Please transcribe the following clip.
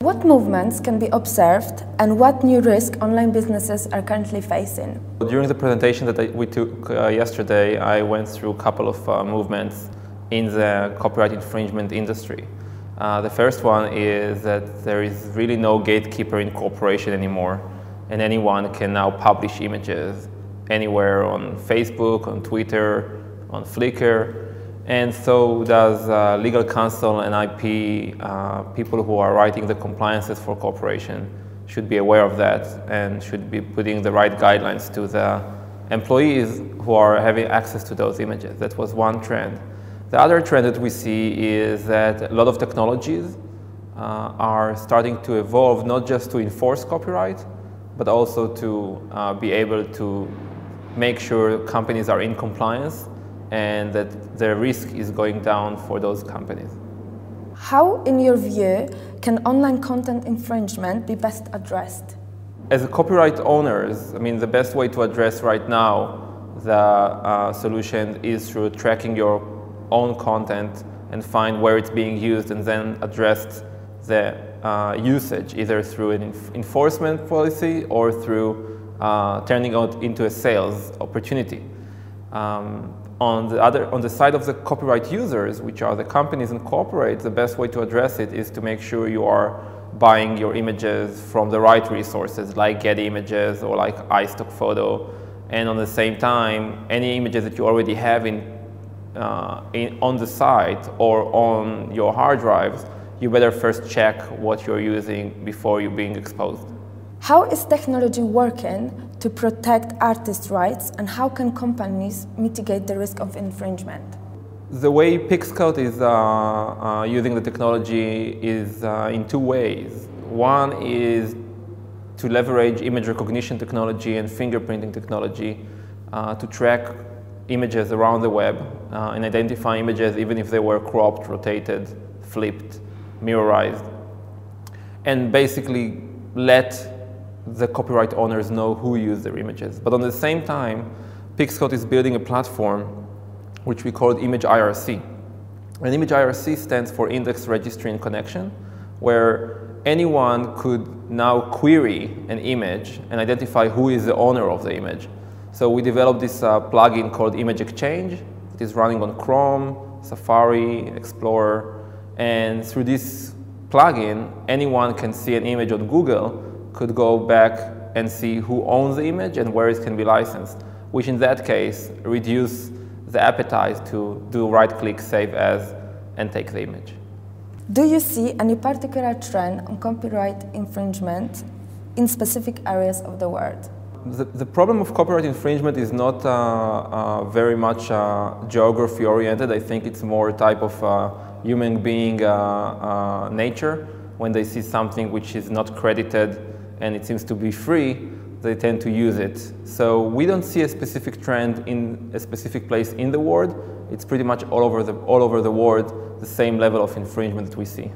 What movements can be observed and what new risk online businesses are currently facing? During the presentation that we took yesterday, I went through a couple of movements in the copyright infringement industry. The first one is that there is really no gatekeeper in cooperation anymore, and anyone can now publish images anywhere on Facebook, on Twitter, on Flickr. And so does legal counsel and IP people who are writing the compliances for cooperation should be aware of that and should be putting the right guidelines to the employees who are having access to those images. That was one trend. The other trend that we see is that a lot of technologies are starting to evolve not just to enforce copyright, but also to be able to make sure companies are in compliance and that the risk is going down for those companies. How, in your view, can online content infringement be best addressed? As a copyright owners, the best way to address right now the solution is through tracking your own content and find where it's being used and then address the usage either through an enforcement policy or through turning it into a sales opportunity. On the side of the copyright users, which are the companies and corporates, the best way to address it is to make sure you are buying your images from the right resources like Getty Images or like iStock Photo, and on the same time, any images that you already have on the site or on your hard drives, you better first check what you're using before you're being exposed. How is technology working to protect artists' rights, and how can companies mitigate the risk of infringement? The way PicScout is using the technology is in two ways. One is to leverage image recognition technology and fingerprinting technology to track images around the web and identify images even if they were cropped, rotated, flipped, mirrorized, and basically let the copyright owners know who used their images. But at the same time, PicScout is building a platform which we call Image IRC. And Image IRC stands for Index Registry and Connection, where anyone could now query an image and identify who is the owner of the image. So we developed this plugin called Image Exchange. It is running on Chrome, Safari, Explorer, and through this plugin, anyone can see an image on Google, could go back and see who owns the image and where it can be licensed, which in that case reduce the appetite to do right-click, save as, and take the image. Do you see any particular trend on copyright infringement in specific areas of the world? The problem of copyright infringement is not very much geography-oriented. I think it's more a type of human being nature. When they see something which is not credited and it seems to be free, they tend to use it. So we don't see a specific trend in a specific place in the world. It's pretty much all over the world, the same level of infringement that we see.